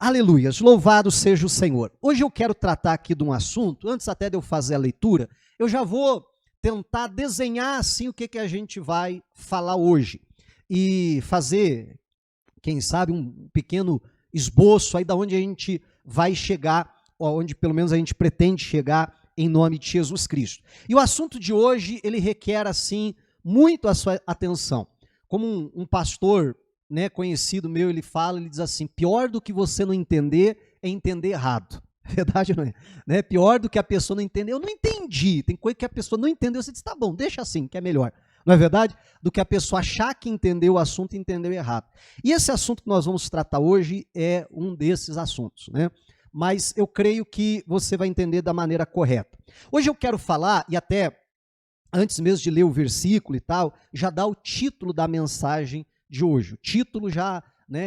Aleluias, louvado seja o Senhor. Hoje eu quero tratar aqui de um assunto, antes até de eu fazer a leitura, eu já vou tentar desenhar assim o que a gente vai falar hoje e fazer, quem sabe, um pequeno esboço aí da onde a gente vai chegar, ou onde pelo menos a gente pretende chegar em nome de Jesus Cristo. E o assunto de hoje, ele requer assim muito a sua atenção. Como um pastor conhecido meu, ele diz assim, pior do que você não entender é entender errado. Verdade ou não é? Pior do que a pessoa não entender, eu não entendi, tem coisa que a pessoa não entendeu, você diz, tá bom, deixa assim, que é melhor. Não é verdade? Do que a pessoa achar que entendeu o assunto e entendeu errado. E esse assunto que nós vamos tratar hoje é um desses assuntos, Mas eu creio que você vai entender da maneira correta. Hoje eu quero falar, e até antes mesmo de ler o versículo e tal, já dá o título da mensagem de hoje. O título já,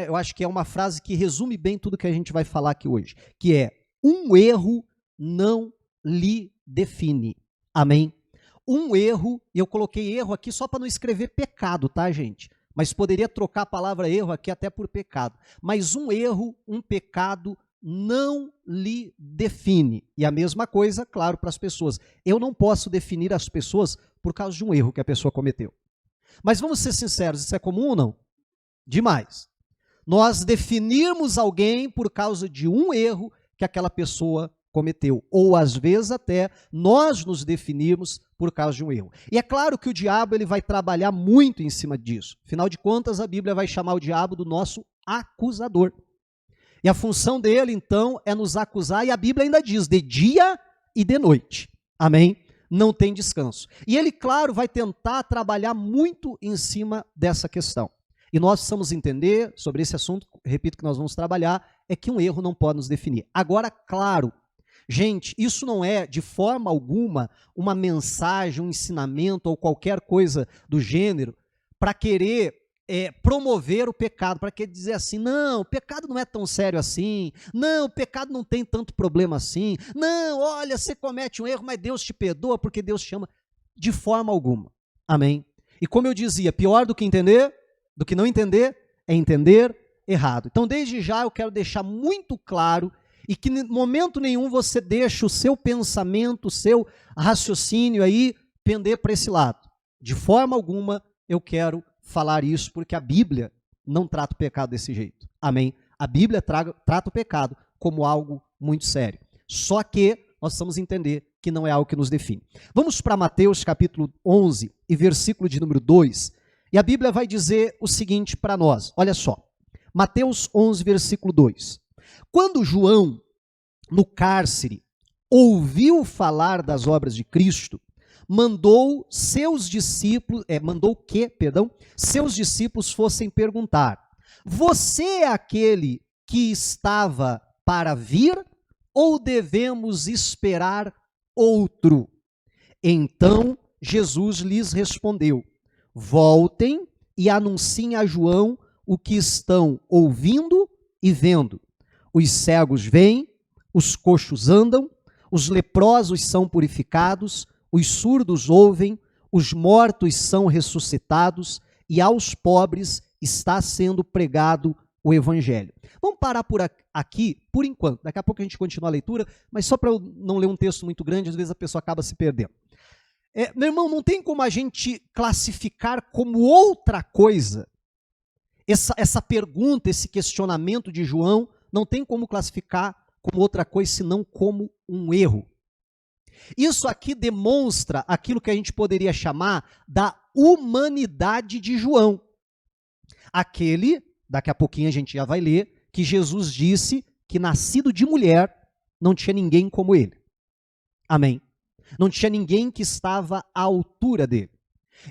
eu acho que é uma frase que resume bem tudo que a gente vai falar aqui hoje, que é, um erro não lhe define. Amém? Um erro, e eu coloquei erro aqui só para não escrever pecado, tá, gente? Mas poderia trocar a palavra erro aqui até por pecado. Mas um erro, um pecado, não lhe define. E a mesma coisa, claro, para as pessoas. Eu não posso definir as pessoas por causa de um erro que a pessoa cometeu. Mas vamos ser sinceros, isso é comum ou não? Demais. Nós definirmos alguém por causa de um erro que aquela pessoa cometeu. Ou às vezes até nós nos definirmos por causa de um erro. E é claro que o diabo ele vai trabalhar muito em cima disso. Afinal de contas, a Bíblia vai chamar o diabo do nosso acusador. E a função dele, então, é nos acusar, e a Bíblia ainda diz, de dia e de noite. Amém? Não tem descanso. E ele, claro, vai tentar trabalhar muito em cima dessa questão. E nós precisamos entender sobre esse assunto, repito que nós vamos trabalhar, é que um erro não pode nos definir. Agora, claro, gente, isso não é de forma alguma uma mensagem, um ensinamento ou qualquer coisa do gênero para querer promover o pecado, para querer dizer assim, não, o pecado não é tão sério assim, não, o pecado não tem tanto problema assim, não, olha, você comete um erro, mas Deus te perdoa porque Deus te ama, de forma alguma, amém? E como eu dizia, pior do que entender, do que não entender, é entender errado. Então, desde já, eu quero deixar muito claro e que em momento nenhum você deixe o seu pensamento, o seu raciocínio aí pender para esse lado. De forma alguma, eu quero falar isso, porque a Bíblia não trata o pecado desse jeito. Amém? A Bíblia trata o pecado como algo muito sério. Só que nós precisamos entender que não é algo que nos define. Vamos para Mateus capítulo 11 e versículo de número 2. E a Bíblia vai dizer o seguinte para nós. Olha só. Mateus 11, versículo 2. Quando João, no cárcere, ouviu falar das obras de Cristo, mandou seus discípulos fossem perguntar, você é aquele que estava para vir ou devemos esperar outro? Então Jesus lhes respondeu, voltem e anunciem a João o que estão ouvindo e vendo. Os cegos veem, os coxos andam, os leprosos são purificados, os surdos ouvem, os mortos são ressuscitados e aos pobres está sendo pregado o evangelho. Vamos parar por aqui, por enquanto. Daqui a pouco a gente continua a leitura, mas só para eu não ler um texto muito grande, às vezes a pessoa acaba se perdendo. Meu irmão, não tem como a gente classificar como outra coisa essa pergunta, esse questionamento de João, não tem como classificar como outra coisa senão como um erro. Isso aqui demonstra aquilo que a gente poderia chamar da humanidade de João. Aquele, daqui a pouquinho a gente já vai ler, que Jesus disse que nascido de mulher não tinha ninguém como ele. Amém? Não tinha ninguém que estava à altura dele.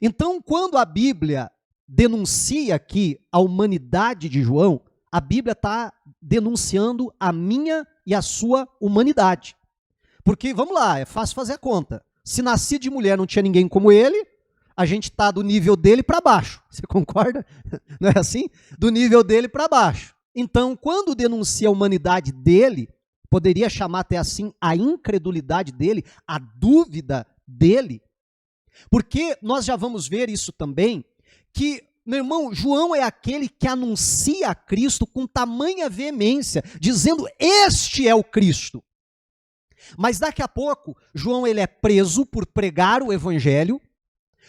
Então, quando a Bíblia denuncia aqui a humanidade de João, a Bíblia está denunciando a minha e a sua humanidade. Porque, vamos lá, é fácil fazer a conta. Se nascido de mulher não tinha ninguém como ele, a gente está do nível dele para baixo. Você concorda? Não é assim? Do nível dele para baixo. Então, quando denuncia a humanidade dele, poderia chamar até assim a incredulidade dele, a dúvida dele, porque nós já vamos ver isso também, que meu irmão, João é aquele que anuncia a Cristo com tamanha veemência, dizendo: este é o Cristo. Mas daqui a pouco, João ele é preso por pregar o evangelho,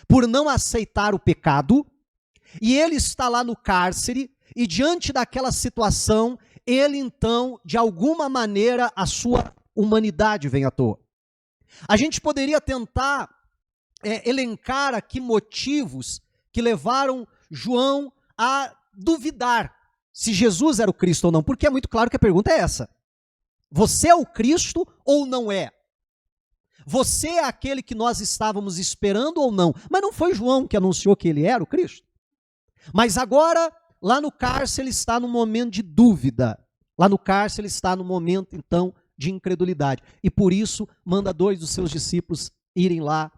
por não aceitar o pecado, e ele está lá no cárcere, e diante daquela situação, ele então, de alguma maneira, a sua humanidade vem à toa. A gente poderia tentar elencar aqui motivos que levaram João a duvidar se Jesus era o Cristo ou não, porque é muito claro que a pergunta é essa: você é o Cristo ou não é? Você é aquele que nós estávamos esperando ou não? Mas não foi João que anunciou que ele era o Cristo? Mas agora, lá no cárcere, ele está num momento de dúvida. Lá no cárcere, ele está num momento, então, de incredulidade. E por isso, manda 2 dos seus discípulos irem lá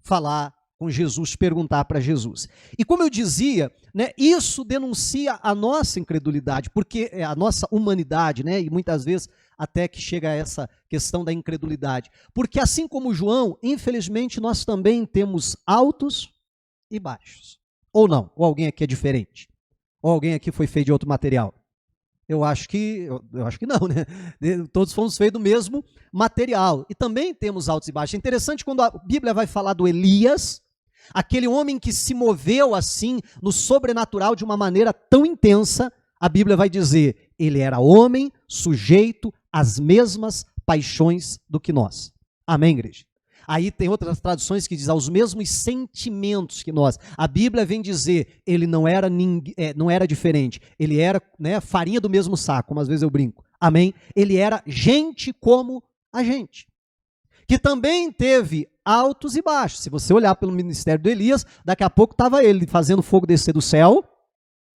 falar com Jesus, perguntar para Jesus. E como eu dizia, né, isso denuncia a nossa incredulidade, porque é a nossa humanidade, né, e muitas vezes até que chega a essa questão da incredulidade. Porque assim como João, infelizmente, nós também temos altos e baixos. Ou não? Ou alguém aqui é diferente? Ou alguém aqui foi feito de outro material? Eu acho que não, né? Todos fomos feitos do mesmo material. E também temos altos e baixos. É interessante quando a Bíblia vai falar do Elias, aquele homem que se moveu assim no sobrenatural de uma maneira tão intensa, a Bíblia vai dizer: ele era homem sujeito às mesmas paixões do que nós. Amém, igreja? Aí tem outras traduções que dizem aos mesmos sentimentos que nós. A Bíblia vem dizer, ele não era diferente. Ele era, né, farinha do mesmo saco, como às vezes eu brinco. Amém? Ele era gente como a gente. Que também teve altos e baixos. Se você olhar pelo ministério do Elias, daqui a pouco estava ele fazendo fogo descer do céu,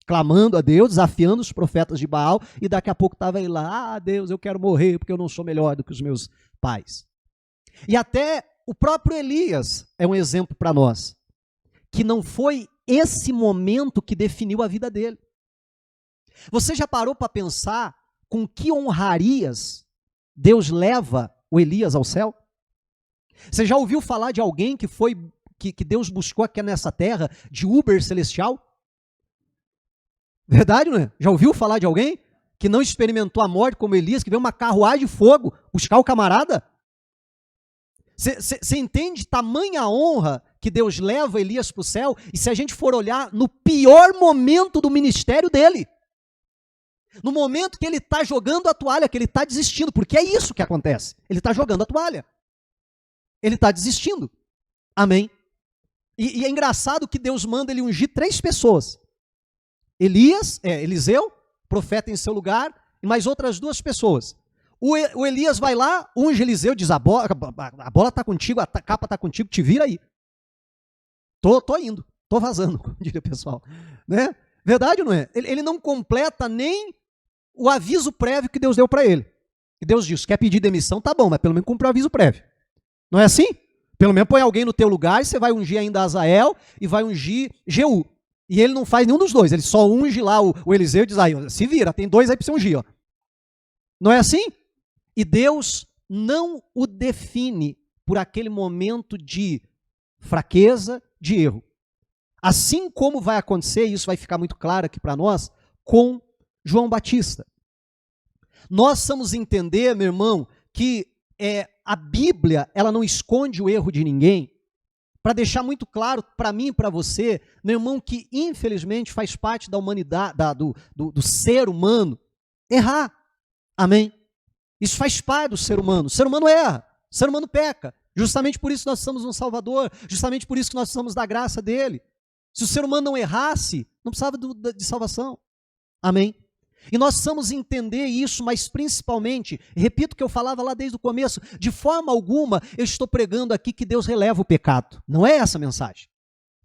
clamando a Deus, desafiando os profetas de Baal, e daqui a pouco estava ele lá: ah, Deus, eu quero morrer porque eu não sou melhor do que os meus pais. E até o próprio Elias é um exemplo para nós, que não foi esse momento que definiu a vida dele. Você já parou para pensar com que honrarias Deus leva o Elias ao céu? Você já ouviu falar de alguém que Deus buscou aqui nessa terra de Uber celestial? Verdade, não é? Já ouviu falar de alguém que não experimentou a morte como Elias, que veio uma carruagem de fogo buscar o camarada? Você entende tamanha honra que Deus leva Elias para o céu? E se a gente for olhar no pior momento do ministério dele, no momento que ele está jogando a toalha, que ele está desistindo, porque é isso que acontece, ele está jogando a toalha, ele está desistindo, amém? E é engraçado que Deus manda ele ungir 3 pessoas, Eliseu, profeta em seu lugar, e mais outras 2 pessoas. O Elias vai lá, unge Eliseu, diz: a bola está contigo, a capa está contigo, te vira aí. Tô indo, tô vazando, como diria o pessoal. Né? Verdade ou não é? Ele não completa nem o aviso prévio que Deus deu para ele. E Deus diz: quer pedir demissão? Tá bom, mas pelo menos cumpre o aviso prévio. Não é assim? Pelo menos põe alguém no teu lugar e você vai ungir ainda Azael e vai ungir Jeú. E ele não faz nenhum dos 2, ele só unge lá o Eliseu e diz: aí, se vira, tem 2 aí para você ungir. Ó. Não é assim? E Deus não o define por aquele momento de fraqueza, de erro. Assim como vai acontecer, e isso vai ficar muito claro aqui para nós, com João Batista. Nós vamos entender, meu irmão, que a Bíblia ela não esconde o erro de ninguém, para deixar muito claro para mim e para você, meu irmão, que infelizmente faz parte da humanidade, do ser humano, errar. Amém? Isso faz parte do ser humano. O ser humano erra, o ser humano peca. Justamente por isso nós somos um Salvador, justamente por isso que nós somos da graça dele. Se o ser humano não errasse, não precisava de salvação. Amém? E nós precisamos entender isso, mas principalmente, repito o que eu falava lá desde o começo, de forma alguma eu estou pregando aqui que Deus releva o pecado. Não é essa a mensagem.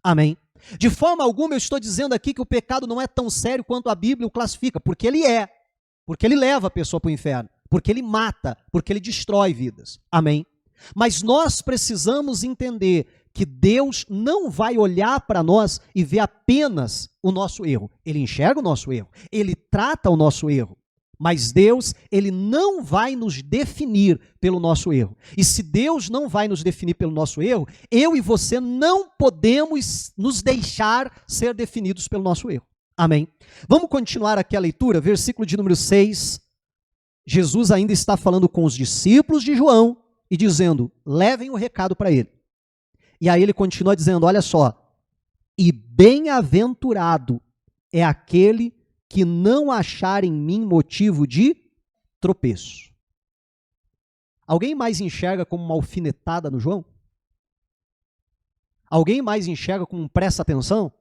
Amém? De forma alguma eu estou dizendo aqui que o pecado não é tão sério quanto a Bíblia o classifica, porque ele é. Porque ele leva a pessoa para o inferno. Porque ele mata, porque ele destrói vidas. Amém? Mas nós precisamos entender que Deus não vai olhar para nós e ver apenas o nosso erro. Ele enxerga o nosso erro. Ele trata o nosso erro. Mas Deus, ele não vai nos definir pelo nosso erro. E se Deus não vai nos definir pelo nosso erro, eu e você não podemos nos deixar ser definidos pelo nosso erro. Amém? Vamos continuar aqui a leitura, versículo de número 6. Jesus ainda está falando com os discípulos de João e dizendo, levem o recado para ele. E aí ele continua dizendo, olha só, e bem-aventurado é aquele que não achar em mim motivo de tropeço. Alguém mais enxerga como uma alfinetada no João? Alguém mais enxerga como um presta atenção?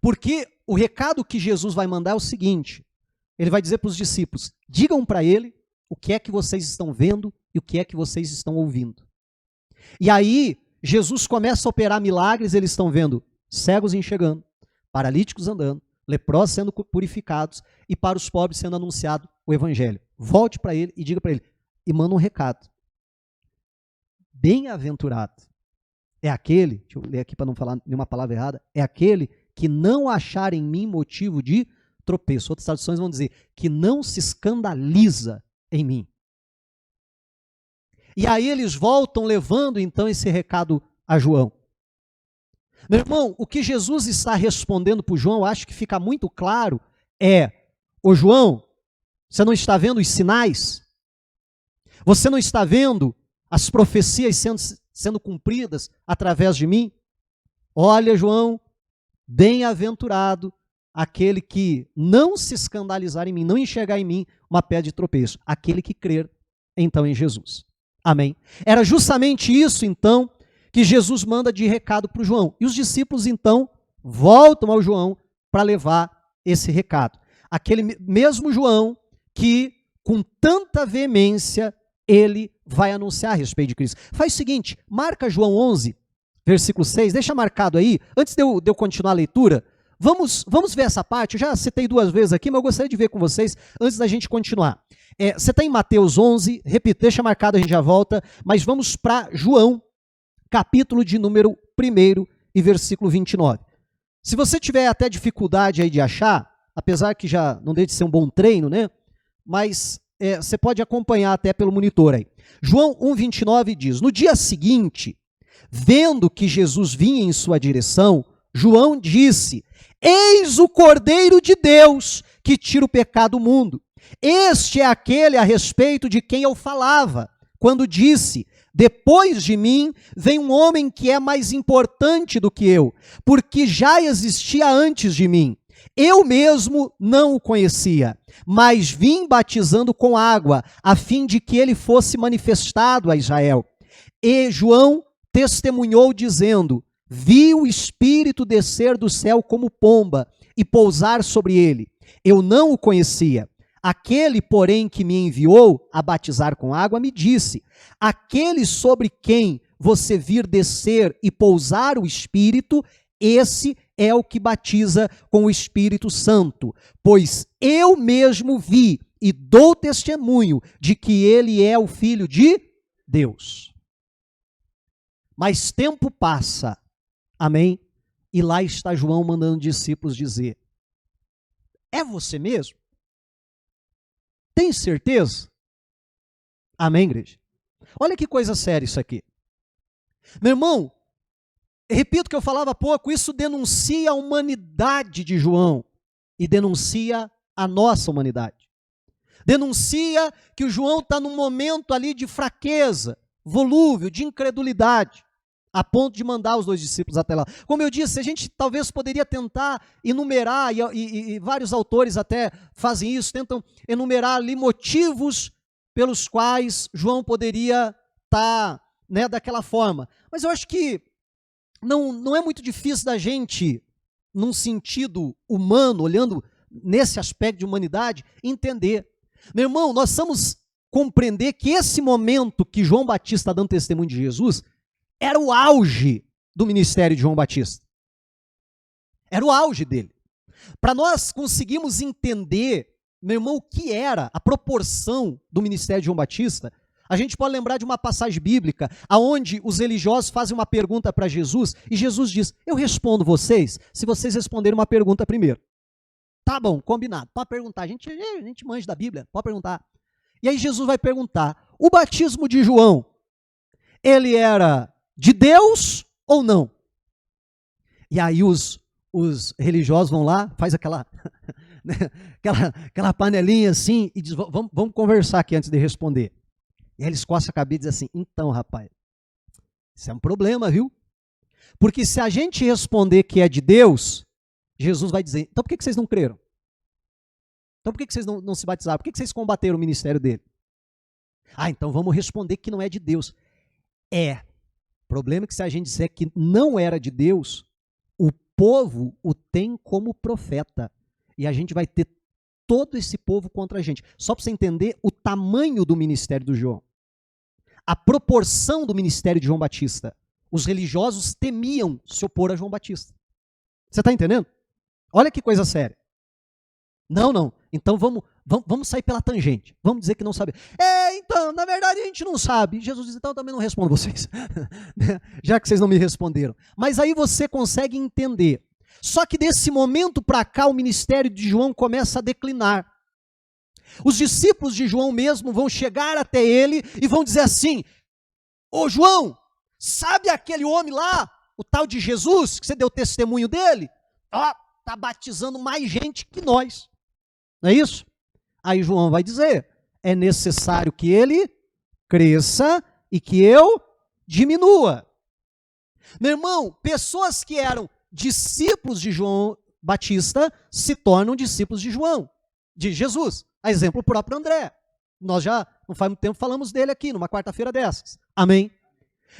Porque o recado que Jesus vai mandar é o seguinte, ele vai dizer para os discípulos, digam para ele o que é que vocês estão vendo e o que é que vocês estão ouvindo. E aí, Jesus começa a operar milagres, eles estão vendo cegos enxergando, paralíticos andando, leprosos sendo purificados e para os pobres sendo anunciado o evangelho. Volte para ele e diga para ele, e manda um recado. Bem-aventurado é aquele, deixa eu ler aqui para não falar nenhuma palavra errada, é aquele que não achar em mim motivo de tropeço. Outras traduções vão dizer, que não se escandaliza em mim. E aí eles voltam levando então esse recado a João. Meu irmão, o que Jesus está respondendo para o João, eu acho que fica muito claro, é, ô João, você não está vendo os sinais? Você não está vendo as profecias sendo cumpridas através de mim? Olha, João, bem-aventurado aquele que não se escandalizar em mim, não enxergar em mim uma pedra de tropeço, aquele que crer então em Jesus. Amém? Era justamente isso então que Jesus manda de recado para o João. E os discípulos, então, voltam ao João para levar esse recado. Aquele mesmo João que, com tanta veemência, ele vai anunciar a respeito de Cristo. Faz o seguinte, marca João 11, versículo 6, deixa marcado aí, antes de eu continuar a leitura, vamos ver essa parte, eu já citei 2 vezes aqui, mas eu gostaria de ver com vocês, antes da gente continuar. Você está em Mateus 11, repito, deixa marcado, a gente já volta, mas vamos para João, capítulo de número 1 e versículo 29. Se você tiver até dificuldade aí de achar, apesar que já não deixe de ser um bom treino, né? Mas você pode acompanhar até pelo monitor aí. João 1,29 diz, no dia seguinte, vendo que Jesus vinha em sua direção, João disse, eis o Cordeiro de Deus que tira o pecado do mundo. Este é aquele a respeito de quem eu falava, quando disse, depois de mim vem um homem que é mais importante do que eu, porque já existia antes de mim. Eu mesmo não o conhecia, mas vim batizando com água, a fim de que ele fosse manifestado a Israel. E João testemunhou dizendo, vi o Espírito descer do céu como pomba e pousar sobre ele. Eu não o conhecia. Aquele, porém, que me enviou a batizar com água, me disse, aquele sobre quem você vir descer e pousar o Espírito, esse é o que batiza com o Espírito Santo, pois eu mesmo vi e dou testemunho de que ele é o Filho de Deus. Mas tempo passa, amém? E lá está João mandando discípulos dizer, é você mesmo? Tem certeza? Amém, igreja? Olha que coisa séria isso aqui. Meu irmão, repito o que eu falava há pouco, isso denuncia a humanidade de João e denuncia a nossa humanidade. Denuncia que o João está num momento ali de fraqueza, volúvel, de incredulidade, a ponto de mandar os 2 discípulos até lá. Como eu disse, a gente talvez poderia tentar enumerar, e vários autores até fazem isso, tentam enumerar ali motivos pelos quais João poderia estar, né, daquela forma. Mas eu acho que não é muito difícil da gente, num sentido humano, olhando nesse aspecto de humanidade, entender. Meu irmão, nós precisamos compreender que esse momento que João Batista está dando testemunho de Jesus era o auge do ministério de João Batista. Era o auge dele. Para nós conseguirmos entender, meu irmão, o que era a proporção do ministério de João Batista, a gente pode lembrar de uma passagem bíblica onde os religiosos fazem uma pergunta para Jesus e Jesus diz, eu respondo vocês se vocês responderem uma pergunta primeiro. Tá bom, combinado. Pode perguntar. A gente manja da Bíblia, pode perguntar. E aí Jesus vai perguntar: o batismo de João, ele era de Deus ou não? E aí os religiosos vão lá, faz aquela panelinha assim e diz: vamos conversar aqui antes de responder. E aí eles coçam a cabeça e dizem assim: então, rapaz, isso é um problema, viu? Porque se a gente responder que é de Deus, Jesus vai dizer: então por que vocês não creram? Então por que vocês não se batizaram? Por que vocês combateram o ministério dele? Ah, então vamos responder que não é de Deus. É. O problema é que se a gente disser que não era de Deus, o povo o tem como profeta. E a gente vai ter todo esse povo contra a gente. Só para você entender o tamanho do ministério do João. A proporção do ministério de João Batista. Os religiosos temiam se opor a João Batista. Você está entendendo? Olha que coisa séria. Não. Então vamos sair pela tangente. Vamos dizer que não sabe. Então, na verdade a gente não sabe. Jesus diz: então eu também não respondo vocês. Já que vocês não me responderam. Mas aí você consegue entender. Só que desse momento para cá o ministério de João começa a declinar. Os discípulos de João mesmo vão chegar até ele e vão dizer assim: ô João, sabe aquele homem lá, o tal de Jesus, que você deu testemunho dele? Está batizando mais gente que nós. Não é isso? Aí João vai dizer: é necessário que ele cresça e que eu diminua. Meu irmão, pessoas que eram discípulos de João Batista se tornam discípulos de Jesus. A exemplo, o próprio André. Nós já, não faz muito tempo, falamos dele aqui, numa quarta-feira dessas. Amém?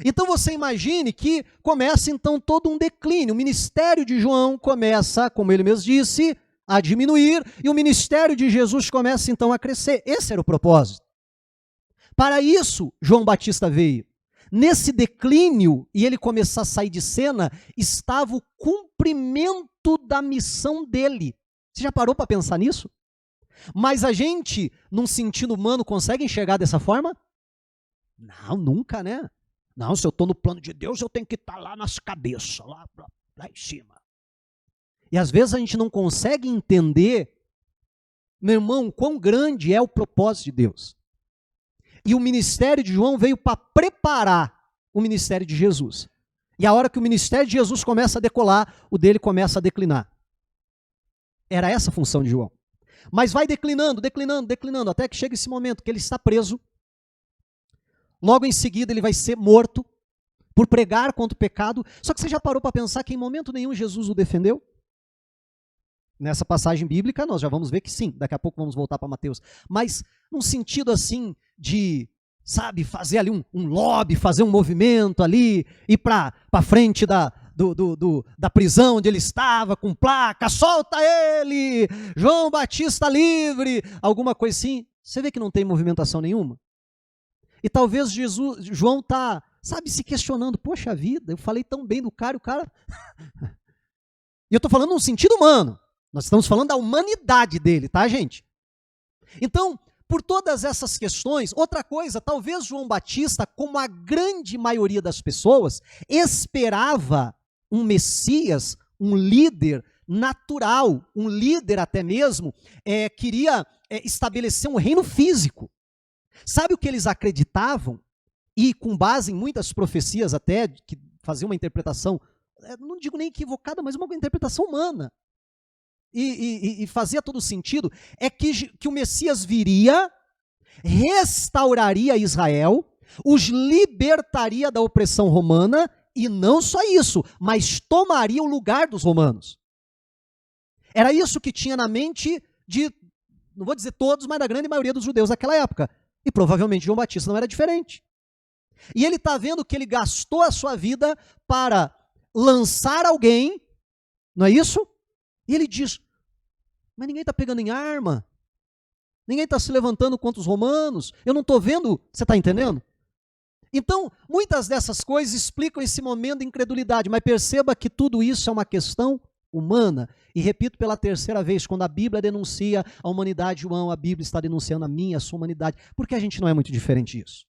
Então você imagine que começa então todo um declínio. O ministério de João começa, como ele mesmo disse, a diminuir, e o ministério de Jesus começa então a crescer. Esse era o propósito. Para isso, João Batista veio. Nesse declínio, e ele começar a sair de cena, estava o cumprimento da missão dele. Você já parou para pensar nisso? Mas a gente, num sentido humano, consegue enxergar dessa forma? Não, nunca, né? Não, se eu estou no plano de Deus, eu tenho que estar lá nas cabeças, lá em cima. E às vezes a gente não consegue entender, meu irmão, quão grande é o propósito de Deus. E o ministério de João veio para preparar o ministério de Jesus. E a hora que o ministério de Jesus começa a decolar, o dele começa a declinar. Era essa a função de João. Mas vai declinando, até que chega esse momento que ele está preso. Logo em seguida ele vai ser morto por pregar contra o pecado. Só que você já parou para pensar que em momento nenhum Jesus o defendeu? Nessa passagem bíblica nós já vamos ver que sim, daqui a pouco vamos voltar para Mateus. Mas num sentido assim de, sabe, fazer ali um lobby, fazer um movimento ali, ir para frente da prisão onde ele estava, com placa, solta ele, João Batista livre, alguma coisa assim. Você vê que não tem movimentação nenhuma? E talvez João está, sabe, se questionando: poxa vida, eu falei tão bem do cara, e o cara... E eu estou falando num sentido humano. Nós estamos falando da humanidade dele, tá, gente? Então, por todas essas questões, outra coisa, talvez João Batista, como a grande maioria das pessoas, esperava um Messias, um líder natural, um líder até mesmo, queria estabelecer um reino físico. Sabe o que eles acreditavam? E com base em muitas profecias até, que faziam uma interpretação, não digo nem equivocada, mas uma interpretação humana. E fazia todo sentido, é que o Messias viria, restauraria Israel, os libertaria da opressão romana, e não só isso, mas tomaria o lugar dos romanos. Era isso que tinha na mente de, não vou dizer todos, mas da grande maioria dos judeus daquela época. E provavelmente João Batista não era diferente. E ele está vendo que ele gastou a sua vida para lançar alguém, não é isso? E ele diz: mas ninguém está pegando em arma, ninguém está se levantando contra os romanos, eu não estou vendo, você está entendendo? Então, muitas dessas coisas explicam esse momento de incredulidade, mas perceba que tudo isso é uma questão humana. E repito pela terceira vez, quando a Bíblia denuncia a humanidade, João, a Bíblia está denunciando a minha, a sua humanidade, porque a gente não é muito diferente disso.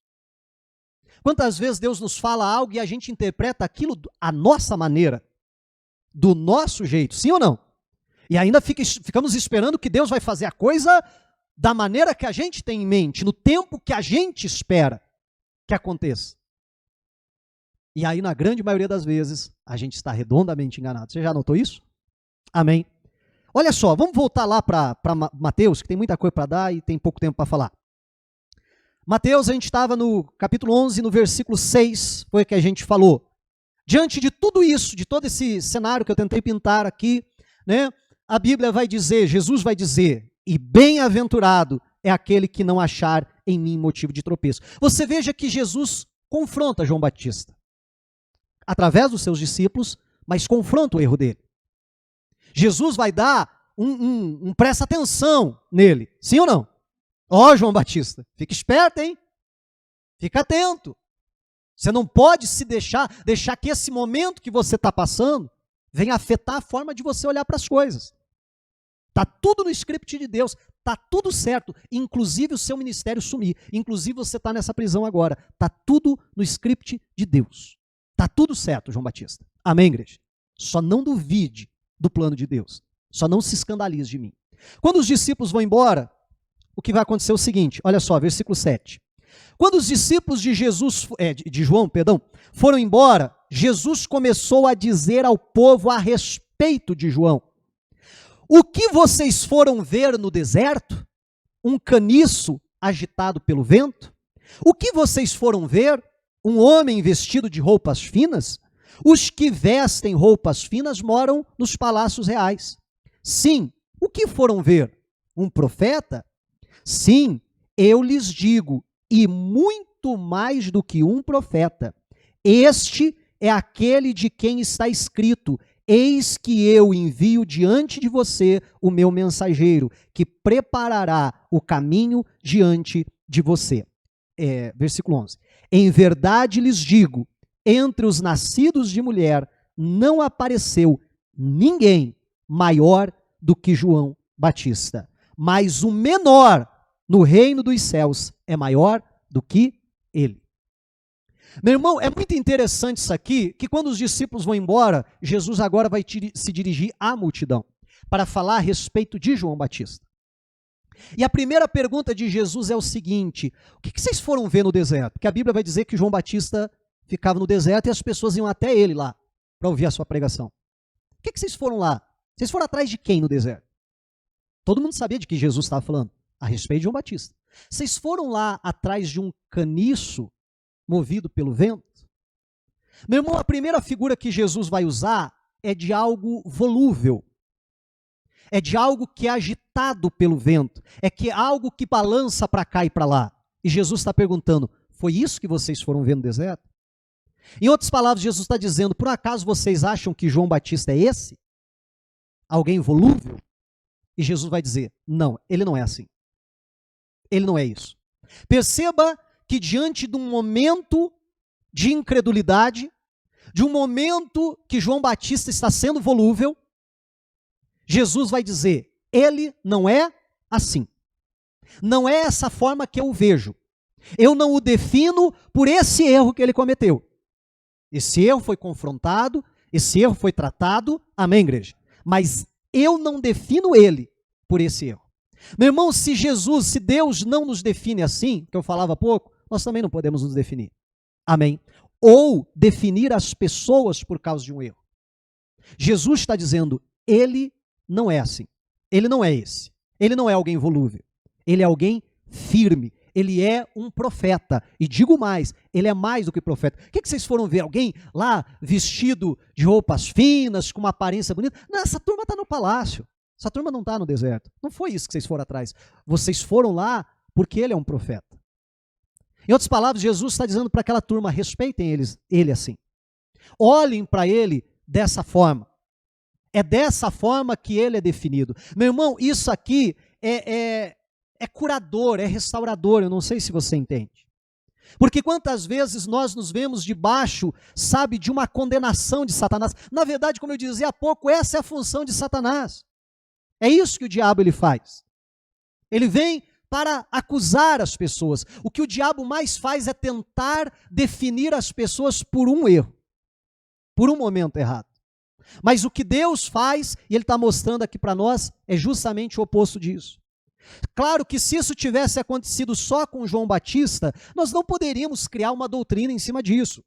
Quantas vezes Deus nos fala algo e a gente interpreta aquilo à nossa maneira, do nosso jeito, sim ou não? E ainda ficamos esperando que Deus vai fazer a coisa da maneira que a gente tem em mente, no tempo que a gente espera que aconteça. E aí, na grande maioria das vezes, a gente está redondamente enganado. Você já notou isso? Amém. Olha só, vamos voltar lá para Mateus, que tem muita coisa para dar e tem pouco tempo para falar. Mateus, a gente estava no capítulo 11, no versículo 6, foi o que a gente falou. Diante de tudo isso, de todo esse cenário que eu tentei pintar aqui, né, a Bíblia vai dizer, Jesus vai dizer, e bem-aventurado é aquele que não achar em mim motivo de tropeço. Você veja que Jesus confronta João Batista, através dos seus discípulos, mas confronta o erro dele. Jesus vai dar um presta atenção nele, sim ou não? Ó, João Batista, fica esperto, hein? Fica atento. Você não pode se deixar que esse momento que você está passando venha afetar a forma de você olhar para as coisas. Está tudo no script de Deus, está tudo certo, inclusive o seu ministério sumir, inclusive você está nessa prisão agora, está tudo no script de Deus. Está tudo certo, João Batista. Amém, igreja? Só não duvide do plano de Deus, só não se escandalize de mim. Quando os discípulos vão embora, o que vai acontecer é o seguinte, olha só, versículo 7. Quando os discípulos de João, foram embora, Jesus começou a dizer ao povo a respeito de João: o que vocês foram ver no deserto? Um caniço agitado pelo vento? O que vocês foram ver? Um homem vestido de roupas finas? Os que vestem roupas finas moram nos palácios reais. Sim, o que foram ver? Um profeta? Sim, eu lhes digo, e muito mais do que um profeta. Este é aquele de quem está escrito: eis que eu envio diante de você o meu mensageiro, que preparará o caminho diante de você. Versículo 11. Em verdade lhes digo, entre os nascidos de mulher não apareceu ninguém maior do que João Batista. Mas o menor no reino dos céus é maior do que ele. Meu irmão, é muito interessante isso aqui, que quando os discípulos vão embora, Jesus agora vai se dirigir à multidão, para falar a respeito de João Batista. E a primeira pergunta de Jesus é o seguinte: o que vocês foram ver no deserto? Porque a Bíblia vai dizer que João Batista ficava no deserto e as pessoas iam até ele lá, para ouvir a sua pregação. O que vocês foram lá? Vocês foram atrás de quem no deserto? Todo mundo sabia de que Jesus estava falando, a respeito de João Batista. Vocês foram lá atrás de um caniço movido pelo vento? Meu irmão, a primeira figura que Jesus vai usar é de algo volúvel. É de algo que é agitado pelo vento. É que é algo que balança para cá e para lá. E Jesus está perguntando: foi isso que vocês foram ver no deserto? Em outras palavras, Jesus está dizendo: por acaso vocês acham que João Batista é esse? Alguém volúvel? E Jesus vai dizer: não, ele não é assim. Ele não é isso. Perceba que diante de um momento de incredulidade, de um momento que João Batista está sendo volúvel, Jesus vai dizer: ele não é assim. Não é essa forma que eu o vejo. Eu não o defino por esse erro que ele cometeu. Esse erro foi confrontado, esse erro foi tratado, amém, igreja? Mas eu não defino ele por esse erro. Meu irmão, se Deus não nos define assim, que eu falava há pouco, nós também não podemos nos definir. Amém? Ou definir as pessoas por causa de um erro. Jesus está dizendo: ele não é assim. Ele não é esse. Ele não é alguém volúvel. Ele é alguém firme. Ele é um profeta. E digo mais, ele é mais do que profeta. O que vocês foram ver? Alguém lá vestido de roupas finas, com uma aparência bonita? Não, essa turma está no palácio. Essa turma não está no deserto. Não foi isso que vocês foram atrás. Vocês foram lá porque ele é um profeta. Em outras palavras, Jesus está dizendo para aquela turma: respeitem ele assim. Olhem para ele dessa forma. É dessa forma que ele é definido. Meu irmão, isso aqui é curador, é restaurador. Eu não sei se você entende. Porque quantas vezes nós nos vemos debaixo, sabe, de uma condenação de Satanás. Na verdade, como eu dizia há pouco, essa é a função de Satanás. É isso que o diabo ele faz. Ele vem para acusar as pessoas. O que o diabo mais faz é tentar definir as pessoas por um erro, por um momento errado. Mas o que Deus faz, e Ele está mostrando aqui para nós, é justamente o oposto disso. Claro que se isso tivesse acontecido só com João Batista, nós não poderíamos criar uma doutrina em cima disso.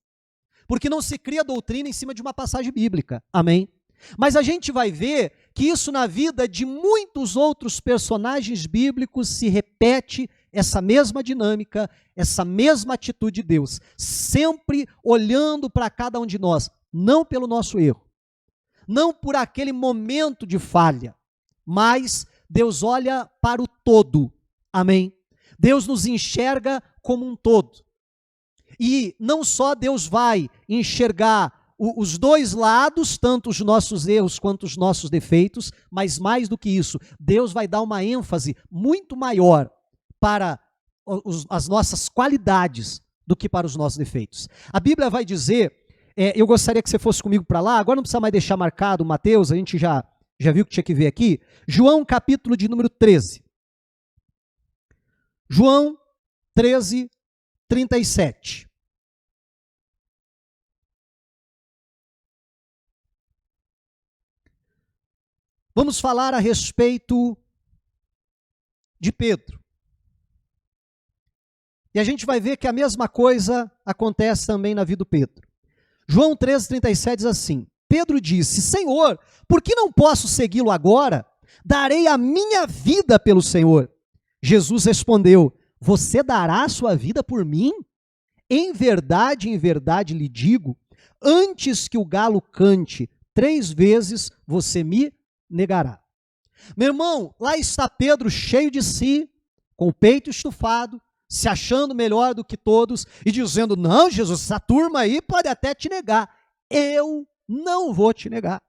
Porque não se cria doutrina em cima de uma passagem bíblica. Amém? Mas a gente vai ver que isso na vida de muitos outros personagens bíblicos se repete essa mesma dinâmica, essa mesma atitude de Deus, sempre olhando para cada um de nós, não pelo nosso erro, não por aquele momento de falha, mas Deus olha para o todo. Amém? Deus nos enxerga como um todo. E não só Deus vai enxergar os dois lados, tanto os nossos erros quanto os nossos defeitos, mas mais do que isso, Deus vai dar uma ênfase muito maior para as nossas qualidades do que para os nossos defeitos. A Bíblia vai dizer, eu gostaria que você fosse comigo para lá, agora não precisa mais deixar marcado Mateus, a gente já viu que tinha que ver aqui, João capítulo de número 13. João 13, 37. Vamos falar a respeito de Pedro. E a gente vai ver que a mesma coisa acontece também na vida do Pedro. João 13:37 diz assim: Pedro disse: Senhor, por que não posso segui-lo agora? Darei a minha vida pelo Senhor. Jesus respondeu: Você dará a sua vida por mim? Em verdade lhe digo, antes que o galo cante 3 vezes, você me negará. Meu irmão, lá está Pedro cheio de si, com o peito estufado, se achando melhor do que todos e dizendo: não, Jesus, essa turma aí pode até te negar. Eu não vou te negar.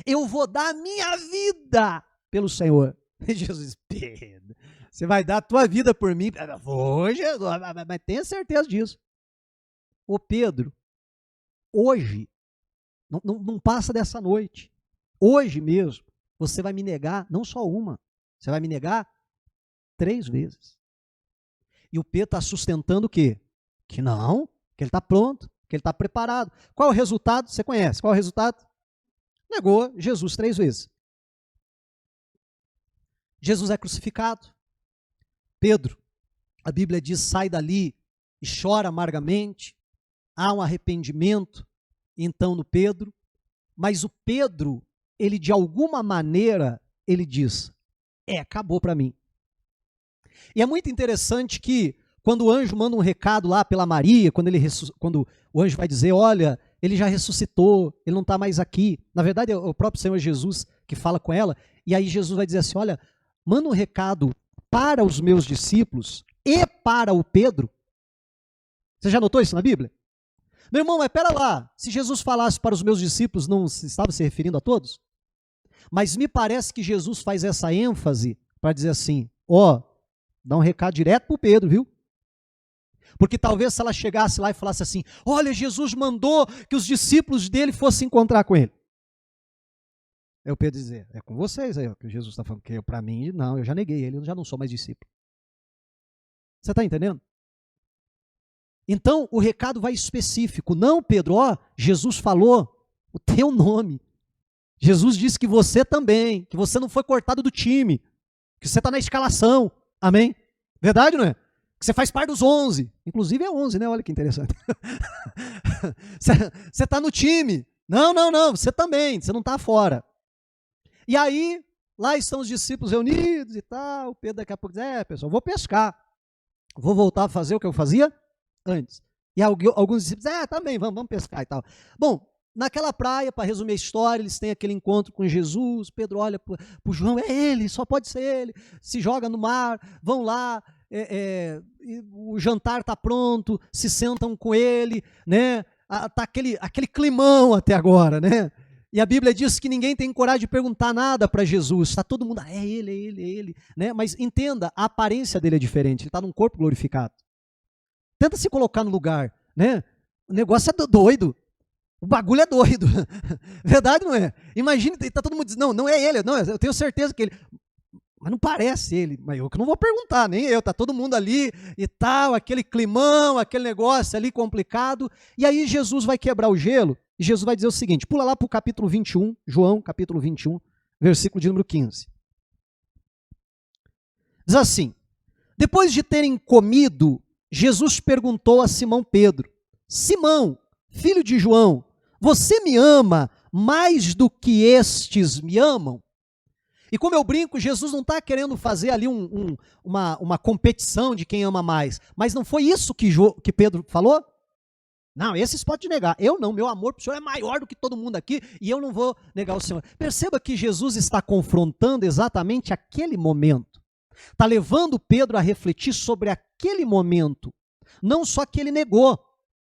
Eu vou dar a minha vida pelo Senhor. E Jesus, Pedro, você vai dar a tua vida por mim? Vou, Jesus, mas tenha certeza disso. Ô Pedro, hoje, não passa dessa noite. Hoje mesmo, você vai me negar, não só uma, você vai me negar 3 vezes. E o Pedro está sustentando o quê? Que não, que ele está pronto, que ele está preparado. Qual é o resultado? Você conhece. Qual é o resultado? Negou Jesus 3 vezes. Jesus é crucificado. Pedro, a Bíblia diz, sai dali e chora amargamente. Há um arrependimento, então, no Pedro. Mas o Pedro, ele de alguma maneira, ele diz, acabou para mim. E é muito interessante que, quando o anjo manda um recado lá pela Maria, quando o anjo vai dizer, olha, ele já ressuscitou, ele não está mais aqui. Na verdade, é o próprio Senhor Jesus que fala com ela, e aí Jesus vai dizer assim, olha, manda um recado para os meus discípulos e para o Pedro. Você já notou isso na Bíblia? Meu irmão, mas pera lá, se Jesus falasse para os meus discípulos, não estava se referindo a todos? Mas me parece que Jesus faz essa ênfase para dizer assim, dá um recado direto para o Pedro, viu? Porque talvez se ela chegasse lá e falasse assim, olha, Jesus mandou que os discípulos dele fossem encontrar com ele. Aí o Pedro dizer, é com vocês aí, que Jesus está falando, que para mim, não, eu já neguei ele, eu já não sou mais discípulo. Você está entendendo? Então, o recado vai específico. Não, Pedro, Jesus falou o teu nome. Jesus disse que você também, que você não foi cortado do time, que você está na escalação. Amém? Verdade, não é? Que você faz parte dos 11. Inclusive é 11, né? Olha que interessante. Você está no time. Não, você também, você não está fora. E aí, lá estão os discípulos reunidos e tal. Pedro daqui a pouco diz, pessoal, vou pescar. Vou voltar a fazer o que eu fazia antes. E alguns discípulos, também, vamos pescar e tal. Bom, naquela praia, para resumir a história, eles têm aquele encontro com Jesus, Pedro olha para o João, é ele, só pode ser ele, se joga no mar, vão lá, o jantar está pronto, se sentam com ele, né? Tá aquele climão até agora, né? E a Bíblia diz que ninguém tem coragem de perguntar nada para Jesus, está todo mundo, é ele, né? Mas entenda, a aparência dele é diferente, ele está num corpo glorificado. Tenta se colocar no lugar, né? O negócio é doido. O bagulho é doido. Verdade, não é? Imagina, está todo mundo dizendo, não é ele, não, eu tenho certeza que ele... Mas não parece ele, mas eu que não vou perguntar, nem eu, tá todo mundo ali e tal, aquele climão, aquele negócio ali complicado. E aí Jesus vai quebrar o gelo e Jesus vai dizer o seguinte, pula lá para o capítulo 21, João, capítulo 21, versículo de número 15. Diz assim, depois de terem comido, Jesus perguntou a Simão Pedro, Simão, filho de João, você me ama mais do que estes me amam? E como eu brinco, Jesus não está querendo fazer ali uma competição de quem ama mais. Mas não foi isso que Pedro falou? Não, esses podem negar. Eu não, meu amor para o Senhor é maior do que todo mundo aqui e eu não vou negar o Senhor. Perceba que Jesus está confrontando exatamente aquele momento. Está levando Pedro a refletir sobre aquele momento. Não só que ele negou,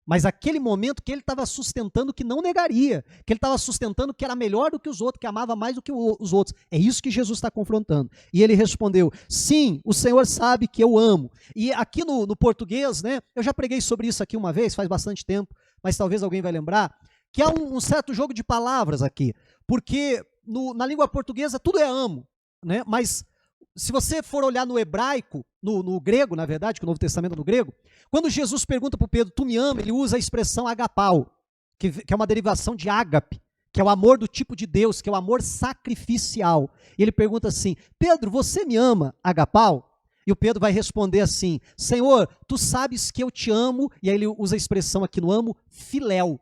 mas aquele momento que ele estava sustentando que não negaria, que ele estava sustentando que era melhor do que os outros, que amava mais do que os outros. É isso que Jesus está confrontando. E ele respondeu, sim, o Senhor sabe que eu amo. E aqui no português, né, eu já preguei sobre isso aqui uma vez, faz bastante tempo, mas talvez alguém vai lembrar, que há um certo jogo de palavras aqui, porque na língua portuguesa tudo é amo, né, mas se você for olhar no hebraico, no grego, na verdade, que o Novo Testamento é no grego, quando Jesus pergunta para o Pedro, tu me ama, ele usa a expressão agapau, que é uma derivação de ágape, que é o amor do tipo de Deus, que é o amor sacrificial. E ele pergunta assim, Pedro, você me ama, agapau? E o Pedro vai responder assim, Senhor, tu sabes que eu te amo, e aí ele usa a expressão aqui no amo, filéu,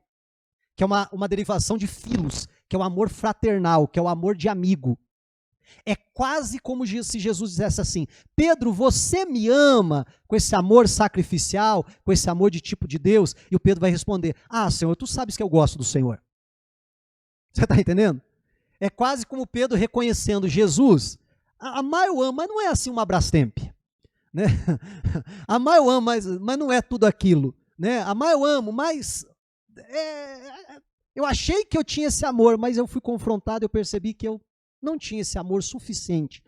que é uma derivação de filos, que é o amor fraternal, que é o amor de amigo. É quase como se Jesus dissesse assim, Pedro, você me ama com esse amor sacrificial, com esse amor de tipo de Deus? E o Pedro vai responder, Senhor, tu sabes que eu gosto do Senhor. Você está entendendo? É quase como Pedro reconhecendo Jesus, amar eu amo, mas não é assim uma Brastemp. Né? Amar eu amo, mas não é tudo aquilo. Né? Amar eu amo, mas eu achei que eu tinha esse amor, mas eu fui confrontado, eu percebi que eu não tinha esse amor suficiente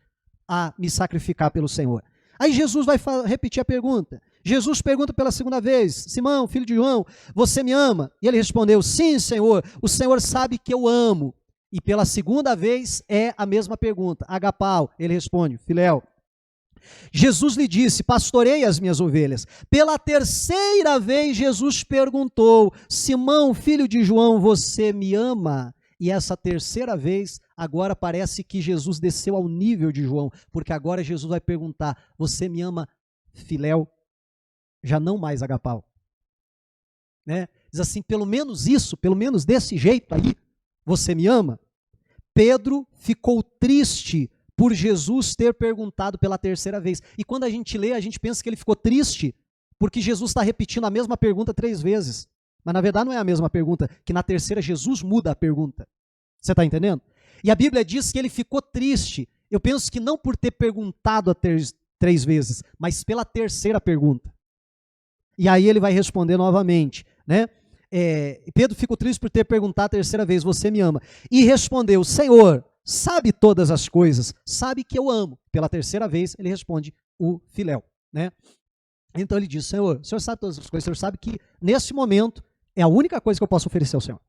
a me sacrificar pelo Senhor. Aí Jesus vai repetir a pergunta. Jesus pergunta pela segunda vez, Simão, filho de João, você me ama? E ele respondeu, sim, Senhor, o Senhor sabe que eu amo. E pela segunda vez é a mesma pergunta, agapau, ele responde, filéu. Jesus lhe disse, pastorei as minhas ovelhas. Pela terceira vez Jesus perguntou, Simão, filho de João, você me ama? E essa terceira vez, agora parece que Jesus desceu ao nível de João, porque agora Jesus vai perguntar, você me ama, filéu? Já não mais agapau. Né? Diz assim, pelo menos isso, pelo menos desse jeito aí, você me ama? Pedro ficou triste por Jesus ter perguntado pela terceira vez. E quando a gente lê, a gente pensa que ele ficou triste porque Jesus está repetindo a mesma pergunta 3 vezes. Mas na verdade não é a mesma pergunta, que na terceira Jesus muda a pergunta. Você está entendendo? E a Bíblia diz que ele ficou triste, eu penso que não por ter perguntado 3 vezes, mas pela terceira pergunta. E aí ele vai responder novamente, né? Pedro ficou triste por ter perguntado a terceira vez, você me ama? E respondeu, Senhor, sabe todas as coisas, sabe que eu amo. Pela terceira vez ele responde o filéu, né? Então ele diz, Senhor, o Senhor sabe todas as coisas, o Senhor sabe que nesse momento é a única coisa que eu posso oferecer ao Senhor.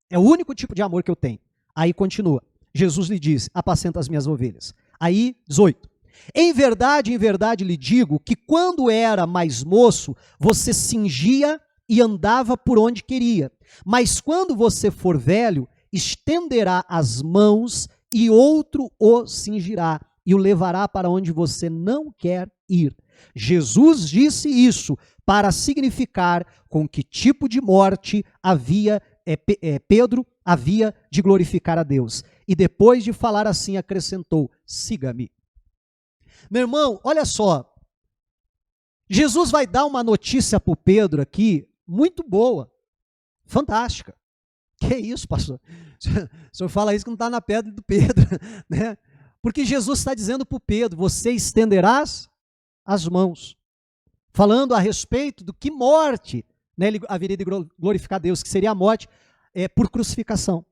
É o único tipo de amor que eu tenho. Aí continua, Jesus lhe diz, apacenta as minhas ovelhas. Aí, 18. Em verdade lhe digo que quando era mais moço, você cingia e andava por onde queria. Mas quando você for velho, estenderá as mãos e outro o cingirá e o levará para onde você não quer ir. Jesus disse isso para significar com que tipo de morte Pedro havia de glorificar a Deus. E depois de falar assim, acrescentou, siga-me. Meu irmão, olha só, Jesus vai dar uma notícia para o Pedro aqui, muito boa, fantástica. Que isso, pastor? O senhor fala isso que não está na pedra do Pedro, né? Porque Jesus está dizendo para o Pedro, você estenderás as mãos, falando a respeito do que morte, né, ele haveria de glorificar Deus, que seria a morte por crucificação.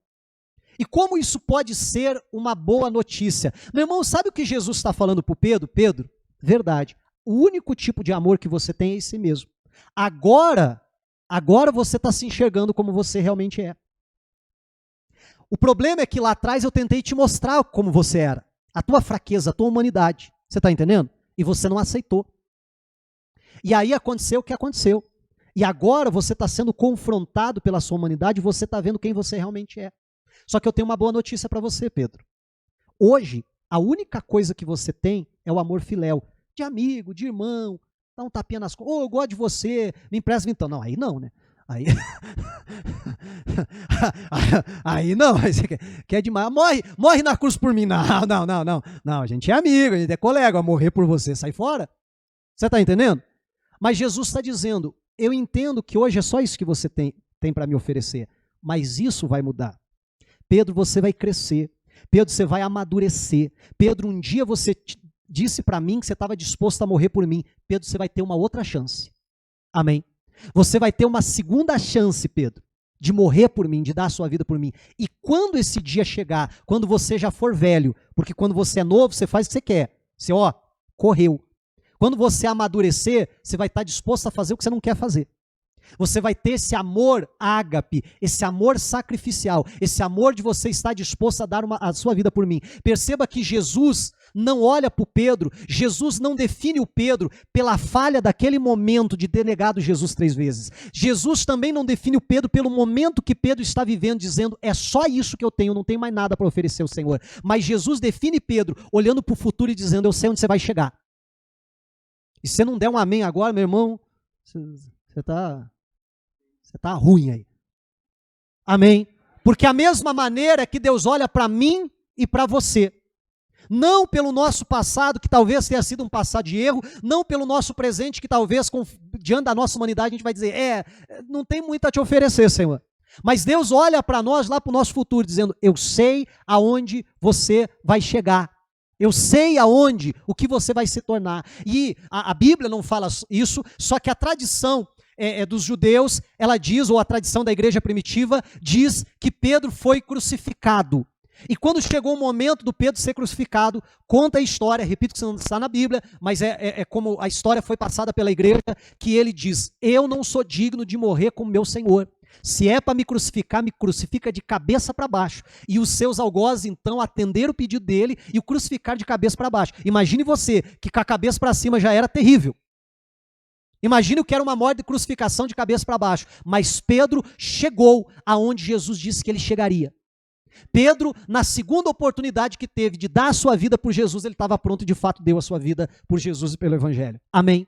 E como isso pode ser uma boa notícia? Meu irmão, sabe o que Jesus está falando para o Pedro? Pedro, verdade, o único tipo de amor que você tem é esse mesmo. Agora você está se enxergando como você realmente é. O problema é que lá atrás eu tentei te mostrar como você era. a tua fraqueza, a tua humanidade. Você está entendendo? E você não aceitou. E aí aconteceu o que aconteceu. E agora você está sendo confrontado pela sua humanidade e você está vendo quem você realmente é. Só que eu tenho uma boa notícia para você, Pedro. Hoje, a única coisa que você tem é o amor filéu. De amigo, de irmão, dá um tapinha nas costas. Eu gosto de você, me empresta então. Não, aí não, né? Aí, aí não, aí você quer demais. Morre na cruz por mim. Não, a gente é amigo, a gente é colega, morrer por você, sai fora. Você está entendendo? Mas Jesus está dizendo, eu entendo que hoje é só isso que você tem para me oferecer, mas isso vai mudar. Pedro, você vai crescer. Pedro, você vai amadurecer. Pedro, um dia você disse para mim que você estava disposto a morrer por mim. Pedro, você vai ter uma outra chance. Amém? Você vai ter uma segunda chance, Pedro, de morrer por mim, de dar a sua vida por mim. E quando esse dia chegar, quando você já for velho, porque quando você é novo, você faz o que você quer. Você, correu. Quando você amadurecer, você vai estar disposto a fazer o que você não quer fazer. Você vai ter esse amor ágape, esse amor sacrificial, esse amor de você estar disposto a dar a sua vida por mim. Perceba que Jesus não olha para o Pedro, Jesus não define o Pedro pela falha daquele momento de ter negado Jesus 3 vezes. Jesus também não define o Pedro pelo momento que Pedro está vivendo, dizendo, é só isso que eu tenho, não tenho mais nada para oferecer ao Senhor. Mas Jesus define Pedro olhando para o futuro e dizendo, eu sei onde você vai chegar. E se você não der um amém agora, meu irmão, você está ruim aí. Amém? Porque a mesma maneira que Deus olha para mim e para você. Não pelo nosso passado, que talvez tenha sido um passado de erro, não pelo nosso presente, que talvez, diante da nossa humanidade, a gente vai dizer, não tem muito a te oferecer, Senhor. Mas Deus olha para nós, lá para o nosso futuro, dizendo, eu sei aonde você vai chegar. Eu sei aonde, o que você vai se tornar. E a Bíblia não fala isso, só que a tradição dos judeus, ela diz, ou a tradição da igreja primitiva, diz que Pedro foi crucificado. E quando chegou o momento do Pedro ser crucificado, conta a história, repito que isso não está na Bíblia, mas é como a história foi passada pela igreja, que ele diz, eu não sou digno de morrer como meu Senhor. Se é para me crucifica de cabeça para baixo. E os seus algozes, então, atenderam o pedido dele e o crucificaram de cabeça para baixo. Imagine você, que com a cabeça para cima já era terrível. Imagine o que era uma morte de crucificação de cabeça para baixo. Mas Pedro chegou aonde Jesus disse que ele chegaria. Pedro, na segunda oportunidade que teve de dar a sua vida por Jesus, ele estava pronto e de fato deu a sua vida por Jesus e pelo Evangelho. Amém?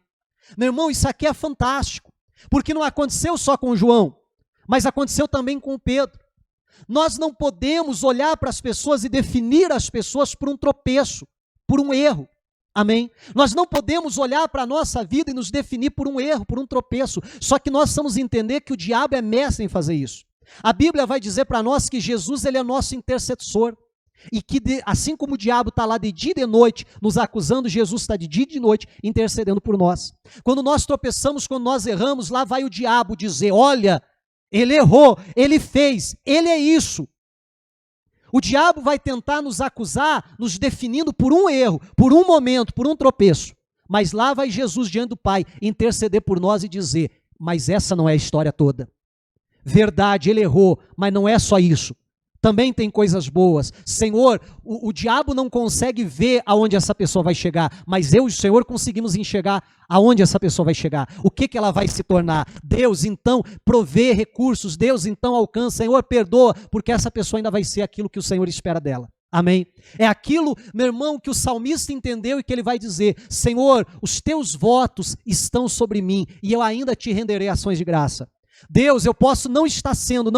Meu irmão, isso aqui é fantástico. Porque não aconteceu só com João, mas aconteceu também com Pedro. Nós não podemos olhar para as pessoas e definir as pessoas por um tropeço, por um erro. Amém? Nós não podemos olhar para a nossa vida e nos definir por um erro, por um tropeço. Só que nós precisamos entender que o diabo é mestre em fazer isso. A Bíblia vai dizer para nós que Jesus ele é nosso intercessor. E que assim como o diabo está lá de dia e de noite nos acusando, Jesus está de dia e de noite intercedendo por nós. Quando nós tropeçamos, quando nós erramos, lá vai o diabo dizer, olha, ele errou, ele fez, ele é isso. O diabo vai tentar nos acusar, nos definindo por um erro, por um momento, por um tropeço. Mas lá vai Jesus diante do Pai interceder por nós e dizer, mas essa não é a história toda. Verdade, ele errou, mas não é só isso. Também tem coisas boas. Senhor, o diabo não consegue ver aonde essa pessoa vai chegar, mas eu e o Senhor conseguimos enxergar aonde essa pessoa vai chegar, o que ela vai se tornar. Deus, então, provê recursos, Deus, então, alcança, Senhor, perdoa, porque essa pessoa ainda vai ser aquilo que o Senhor espera dela. Amém? É aquilo, meu irmão, que o salmista entendeu e que ele vai dizer, Senhor, os teus votos estão sobre mim e eu ainda te renderei ações de graça. Deus, eu posso não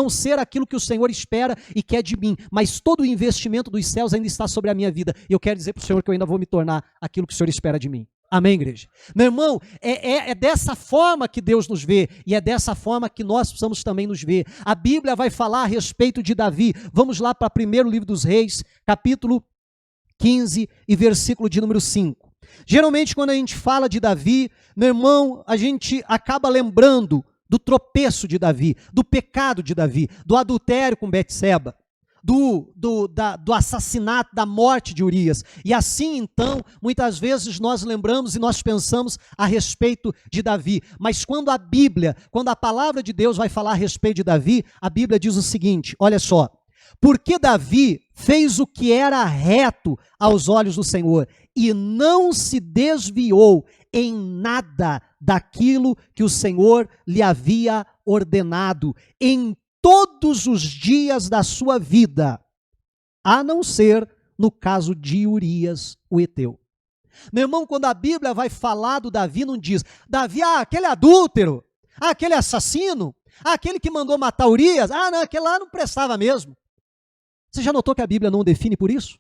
ser aquilo que o Senhor espera e quer de mim, mas todo o investimento dos céus ainda está sobre a minha vida. E eu quero dizer para o Senhor que eu ainda vou me tornar aquilo que o Senhor espera de mim. Amém, igreja? Meu irmão, é dessa forma que Deus nos vê e é dessa forma que nós precisamos também nos ver. A Bíblia vai falar a respeito de Davi. Vamos lá para o primeiro livro dos Reis, capítulo 15 e versículo de número 5. Geralmente quando a gente fala de Davi, meu irmão, a gente acaba lembrando do tropeço de Davi, do pecado de Davi, do adultério com Betseba, do assassinato, da morte de Urias. E assim, então, muitas vezes nós lembramos e nós pensamos a respeito de Davi. Mas quando a palavra de Deus vai falar a respeito de Davi, a Bíblia diz o seguinte, olha só, Porque Davi fez o que era reto aos olhos do Senhor e não se desviou em nada daquilo que o Senhor lhe havia ordenado em todos os dias da sua vida, a não ser no caso de Urias, o heteu. Meu irmão, quando a Bíblia vai falar do Davi, não diz, Davi, aquele adúltero, aquele assassino, aquele que mandou matar Urias, não, aquele lá não prestava mesmo. Você já notou que a Bíblia não define por isso?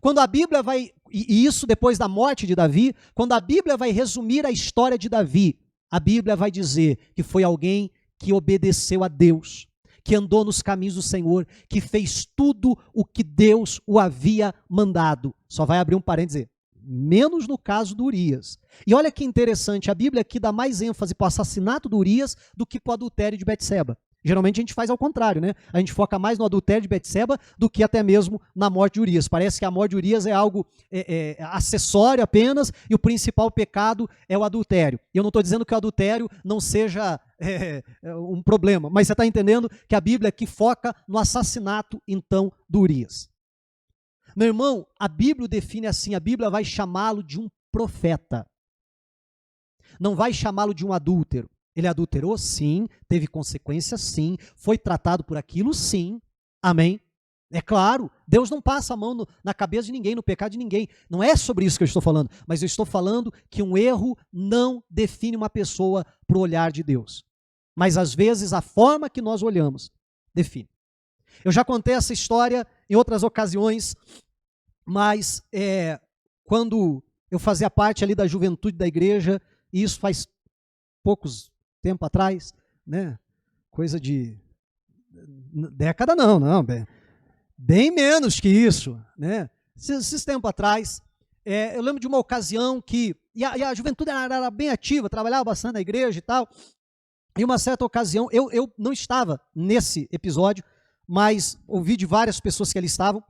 Quando a Bíblia vai, e isso depois da morte de Davi, quando a Bíblia vai resumir a história de Davi, a Bíblia vai dizer que foi alguém que obedeceu a Deus, que andou nos caminhos do Senhor, que fez tudo o que Deus o havia mandado. Só vai abrir um parênteses, menos no caso do Urias. E olha que interessante, a Bíblia aqui dá mais ênfase para o assassinato do Urias do que para o adultério de Betseba. Geralmente a gente faz ao contrário, né? A gente foca mais no adultério de Betseba do que até mesmo na morte de Urias. Parece que a morte de Urias é algo acessório apenas e o principal pecado é o adultério. E eu não estou dizendo que o adultério não seja um problema, mas você está entendendo que a Bíblia aqui foca no assassinato, então, do Urias. Meu irmão, a Bíblia define assim, a Bíblia vai chamá-lo de um profeta. Não vai chamá-lo de um adúltero. Ele adulterou? Sim. Teve consequências? Sim. Foi tratado por aquilo? Sim. Amém? É claro, Deus não passa a mão na cabeça de ninguém, no pecado de ninguém. Não é sobre isso que eu estou falando, mas eu estou falando que um erro não define uma pessoa para o olhar de Deus. Mas às vezes a forma que nós olhamos define. Eu já contei essa história em outras ocasiões, mas quando eu fazia parte ali da juventude da igreja, e isso faz poucos tempo atrás, né? Coisa de década não, bem menos que isso, né? Esses tempos atrás, eu lembro de uma ocasião que, e a juventude era bem ativa, trabalhava bastante na igreja e tal, e uma certa ocasião, eu não estava nesse episódio, mas ouvi de várias pessoas que ali estavam,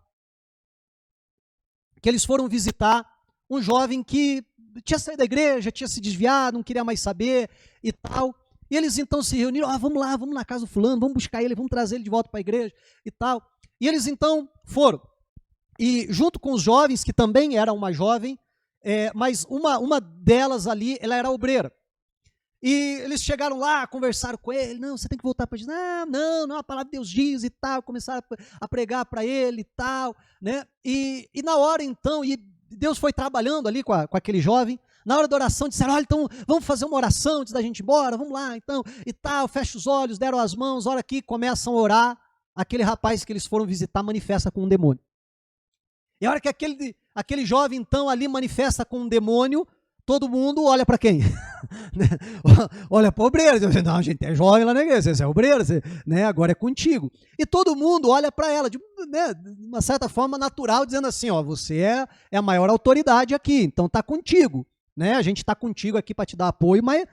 que eles foram visitar um jovem que tinha saído da igreja, tinha se desviado, não queria mais saber e tal. E eles então se reuniram, vamos lá, vamos na casa do fulano, vamos buscar ele, vamos trazer ele de volta para a igreja e tal. E eles então foram. E junto com os jovens, que também era uma jovem, mas uma delas ali, ela era obreira. E eles chegaram lá, conversaram com ele, não, você tem que voltar para Jesus, não, a palavra de Deus diz e tal, começaram a pregar para ele e tal, né? E na hora então, e Deus foi trabalhando ali com aquele jovem. Na hora da oração, disseram, olha, então vamos fazer uma oração antes da gente ir embora, vamos lá, então, e tal, fecha os olhos, deram as mãos, a hora que começam a orar, aquele rapaz que eles foram visitar manifesta com um demônio. E a hora que aquele jovem, então, ali manifesta com um demônio, todo mundo olha para quem? Olha para o obreiro, não, a gente é jovem lá na igreja, você é obreiro, né, agora é contigo. E todo mundo olha para ela, de uma certa forma natural, dizendo assim, você é a maior autoridade aqui, então está contigo. Né? A gente está contigo aqui para te dar apoio, mas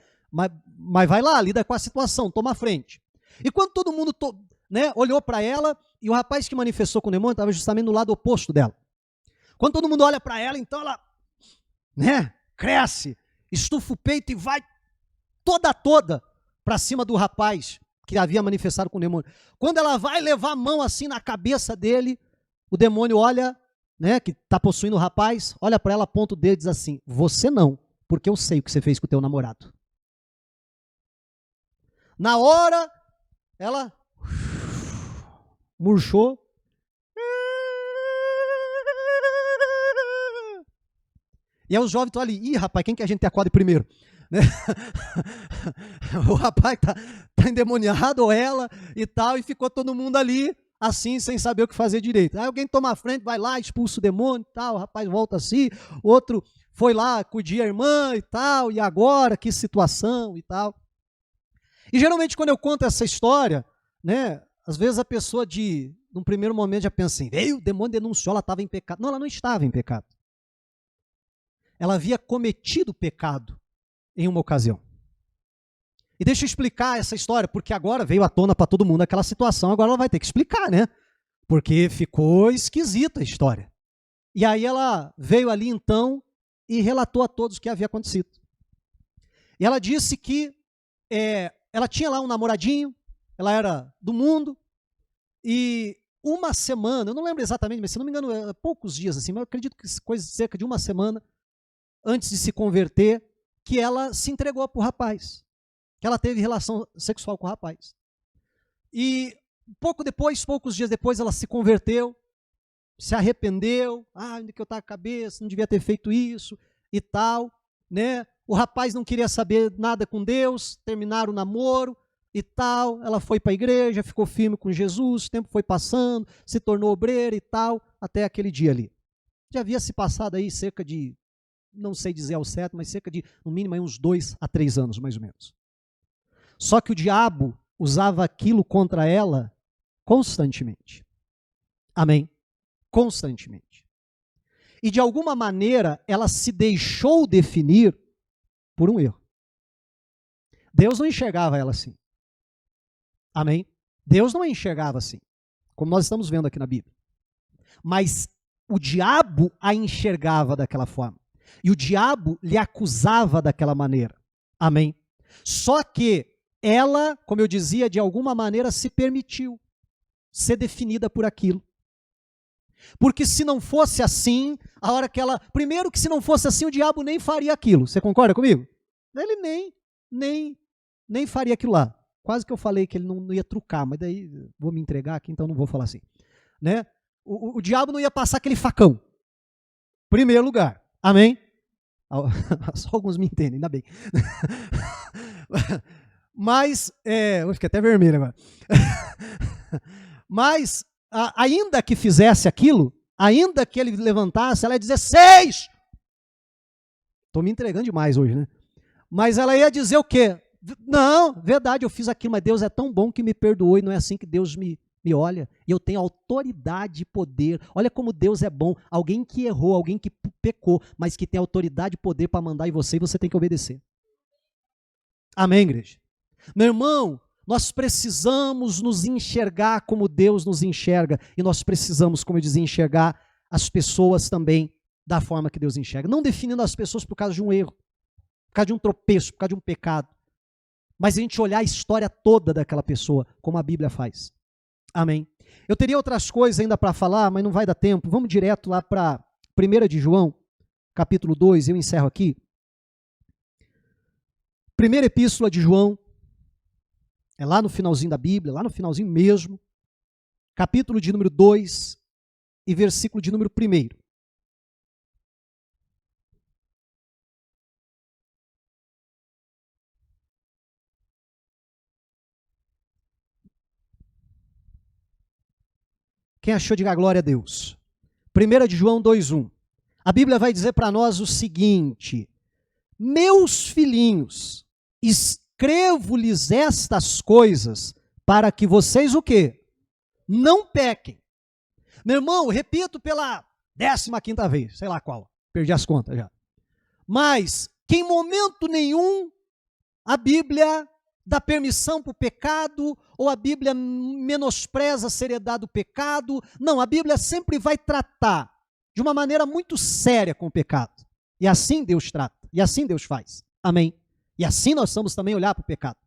vai lá, lida com a situação, toma a frente. E quando todo mundo olhou para ela, e o rapaz que manifestou com o demônio estava justamente no lado oposto dela. Quando todo mundo olha para ela, então ela cresce, estufa o peito e vai toda para cima do rapaz que havia manifestado com o demônio. Quando ela vai levar a mão assim na cabeça dele, o demônio olha, que está possuindo o rapaz, olha para ela, aponta o dedo e diz assim, você não, porque eu sei o que você fez com o teu namorado. Na hora, ela murchou. E aí os jovens estão ali, rapaz, quem que a gente acode primeiro? Né? O rapaz tá endemoniado, ou ela e tal, e ficou todo mundo ali, assim, sem saber o que fazer direito. Aí alguém toma a frente, vai lá, expulsa o demônio e tal, o rapaz volta assim, outro foi lá acudir a irmã e tal, e agora, que situação e tal. E geralmente quando eu conto essa história, né, às vezes a pessoa num primeiro momento já pensa assim, o demônio denunciou, ela estava em pecado. Não, ela não estava em pecado. Ela havia cometido pecado em uma ocasião. E deixa eu explicar essa história, porque agora veio à tona para todo mundo aquela situação, agora ela vai ter que explicar, né? Porque ficou esquisita a história. E aí ela veio ali então e relatou a todos o que havia acontecido. E ela disse que ela tinha lá um namoradinho, ela era do mundo, E uma semana, eu não lembro exatamente, mas se não me engano, poucos dias assim, mas eu acredito que coisa cerca de uma semana antes de se converter, que ela se entregou para o rapaz, que ela teve relação sexual com o rapaz. E poucos dias depois, ela se converteu, se arrependeu, onde que eu estava com a cabeça, não devia ter feito isso e tal, né? O rapaz não queria saber nada com Deus, terminaram o namoro e tal, ela foi para a igreja, ficou firme com Jesus, o tempo foi passando, se tornou obreira e tal, até aquele dia ali. Já havia se passado aí cerca de, não sei dizer ao certo, mas cerca de, no mínimo, aí uns 2 a 3 anos, mais ou menos. Só que o diabo usava aquilo contra ela constantemente. Amém? Constantemente. E de alguma maneira, ela se deixou definir por um erro. Deus não enxergava ela assim. Amém? Deus não a enxergava assim, como nós estamos vendo aqui na Bíblia. Mas o diabo a enxergava daquela forma. E o diabo lhe acusava daquela maneira. Amém? Só que ela, como eu dizia, de alguma maneira se permitiu ser definida por aquilo. Porque se não fosse assim, a hora que ela... Primeiro que se não fosse assim, o diabo nem faria aquilo. Você concorda comigo? Ele nem faria aquilo lá. Quase que eu falei que ele não ia trucar, mas daí vou me entregar aqui, então não vou falar assim. Né? O diabo não ia passar aquele facão. Primeiro lugar. Amém? Só alguns me entendem, ainda bem. Mas, eu fiquei até vermelho agora. Mas, ainda que fizesse aquilo, ainda que ele levantasse, ela ia dizer 6! Estou me entregando demais hoje, né? Mas ela ia dizer o quê? Não, verdade, eu fiz aquilo, mas Deus é tão bom que me perdoou e não é assim que Deus me olha. E eu tenho autoridade e poder. Olha como Deus é bom. Alguém que errou, alguém que pecou, mas que tem autoridade e poder para mandar em você e você tem que obedecer. Amém, igreja? Meu irmão, nós precisamos nos enxergar como Deus nos enxerga. E nós precisamos, como eu dizia, enxergar as pessoas também da forma que Deus enxerga. Não definindo as pessoas por causa de um erro, por causa de um tropeço, por causa de um pecado. Mas a gente olhar a história toda daquela pessoa, como a Bíblia faz. Amém. Eu teria outras coisas ainda para falar, mas não vai dar tempo. Vamos direto lá para 1 de João, capítulo 2, eu encerro aqui. Primeira epístola de João, é lá no finalzinho da Bíblia, lá no finalzinho mesmo, capítulo de número 2 e versículo de número 1. Quem achou, diga glória a Deus. 1 de João 2:1. A Bíblia vai dizer para nós o seguinte: meus filhinhos, escrevo-lhes estas coisas para que vocês o quê? Não pequem. Meu irmão, repito pela 15ª vez, sei lá qual, perdi as contas já. Mas que em momento nenhum a Bíblia dá permissão para o pecado, ou a Bíblia menospreza a seriedade do pecado. Não, a Bíblia sempre vai tratar de uma maneira muito séria com o pecado. E assim Deus trata, e assim Deus faz. Amém? E assim nós vamos também olhar para o pecado.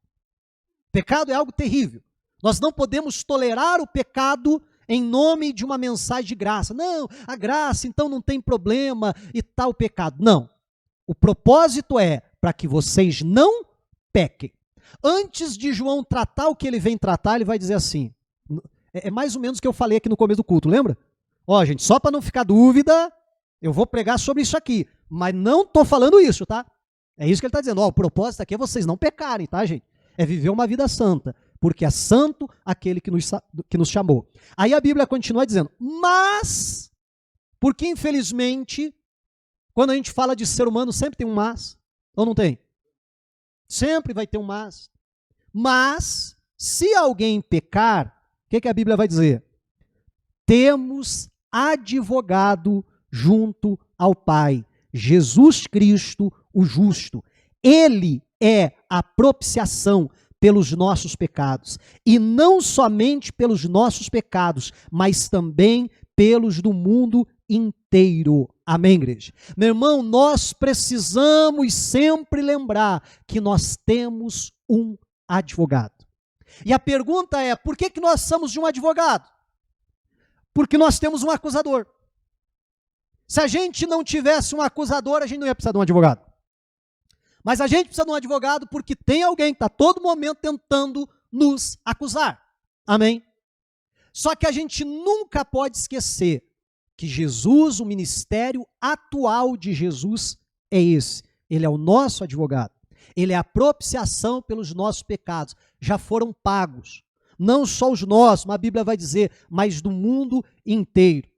O pecado é algo terrível. Nós não podemos tolerar o pecado em nome de uma mensagem de graça. Não, a graça então não tem problema e tal o pecado. Não. O propósito é para que vocês não pequem. Antes de João tratar o que ele vem tratar, ele vai dizer assim, é mais ou menos o que eu falei aqui no começo do culto, lembra? Ó, gente, só para não ficar dúvida, eu vou pregar sobre isso aqui, mas não estou falando isso, tá? É isso que ele está dizendo, ó, o propósito aqui é vocês não pecarem, tá, gente? É viver uma vida santa, porque é santo aquele que nos chamou. Aí a Bíblia continua dizendo, mas, porque infelizmente, quando a gente fala de ser humano, sempre tem um mas, ou não tem? Sempre vai ter um mas. Mas, se alguém pecar, o que a Bíblia vai dizer? Temos advogado junto ao Pai, Jesus Cristo, o justo. Ele é a propiciação pelos nossos pecados. E não somente pelos nossos pecados, mas também pelos do mundo inteiro. Amém, igreja? Meu irmão, nós precisamos sempre lembrar que nós temos um advogado. E a pergunta é, por que nós precisamos de um advogado? Porque nós temos um acusador. Se a gente não tivesse um acusador, a gente não ia precisar de um advogado. Mas a gente precisa de um advogado porque tem alguém que está a todo momento tentando nos acusar. Amém? Só que a gente nunca pode esquecer que Jesus, o ministério atual de Jesus é esse. Ele é o nosso advogado. Ele é a propiciação pelos nossos pecados. Já foram pagos. Não só os nossos, mas a Bíblia vai dizer, mas do mundo inteiro.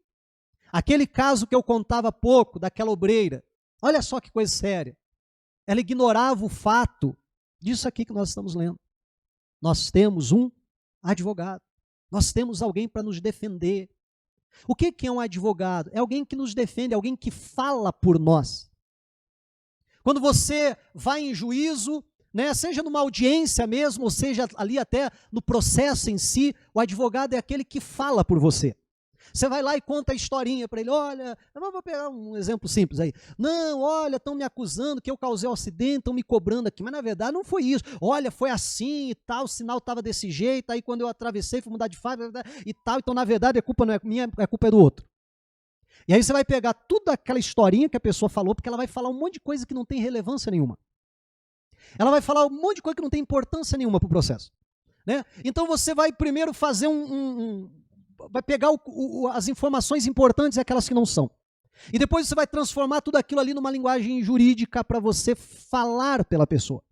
Aquele caso que eu contava há pouco, daquela obreira, olha só que coisa séria. Ela ignorava o fato disso aqui que nós estamos lendo. Nós temos um advogado. Nós temos alguém para nos defender. O que é um advogado? É alguém que nos defende, é alguém que fala por nós. Quando você vai em juízo, né, seja numa audiência mesmo, ou seja ali até no processo em si, o advogado é aquele que fala por você. Você vai lá e conta a historinha para ele, olha, eu vou pegar um exemplo simples aí. Não, olha, estão me acusando que eu causei um acidente, estão me cobrando aqui, mas na verdade não foi isso. Olha, foi assim e tal, o sinal estava desse jeito, aí quando eu atravessei, fui mudar de faixa e tal, então na verdade a culpa não é minha, a culpa é do outro. E aí você vai pegar toda aquela historinha que a pessoa falou, porque ela vai falar um monte de coisa que não tem relevância nenhuma. Ela vai falar um monte de coisa que não tem importância nenhuma para o processo. Né? Então você vai primeiro fazer vai pegar as informações importantes e aquelas que não são. E depois você vai transformar tudo aquilo ali numa linguagem jurídica para você falar pela pessoa.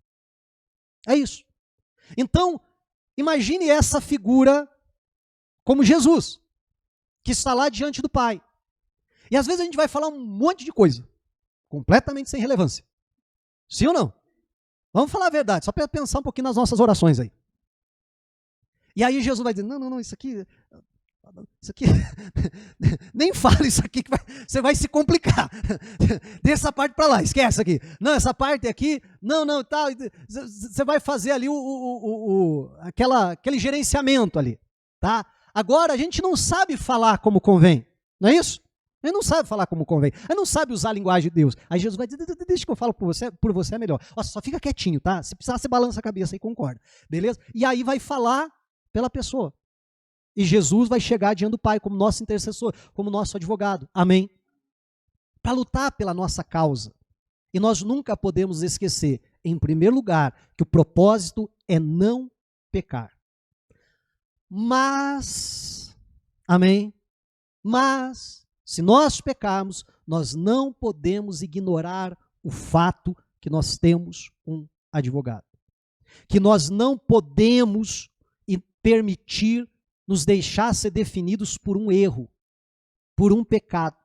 É isso. Então, imagine essa figura como Jesus, que está lá diante do Pai. E às vezes a gente vai falar um monte de coisa, completamente sem relevância. Sim ou não? Vamos falar a verdade, só para pensar um pouquinho nas nossas orações aí. E aí Jesus vai dizer, não, isso aqui, nem fala isso aqui, que você vai se complicar. Deixa essa parte para lá, esquece aqui. Não, essa parte aqui, não, tal. Você vai fazer ali aquele gerenciamento ali, tá? Agora, a gente não sabe falar como convém, não é isso? A gente não sabe falar como convém, a gente não sabe usar a linguagem de Deus. Aí Jesus vai dizer, deixa que eu falo por você é melhor. Nossa, só fica quietinho, tá? Se precisar, você balança a cabeça e concorda, beleza? E aí vai falar pela pessoa. E Jesus vai chegar diante do Pai como nosso intercessor, como nosso advogado. Amém? Para lutar pela nossa causa. E nós nunca podemos esquecer, em primeiro lugar, que o propósito é não pecar. Mas, amém? Mas, se nós pecarmos, nós não podemos ignorar o fato que nós temos um advogado. Que nós não podemos permitir nos deixar ser definidos por um erro, por um pecado.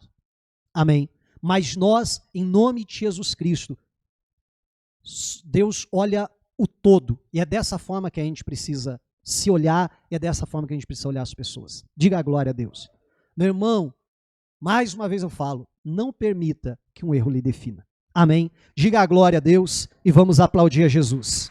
Amém? Mas nós, em nome de Jesus Cristo, Deus olha o todo. E é dessa forma que a gente precisa se olhar, e é dessa forma que a gente precisa olhar as pessoas. Diga a glória a Deus. Meu irmão, mais uma vez eu falo, não permita que um erro lhe defina. Amém? Diga a glória a Deus e vamos aplaudir a Jesus.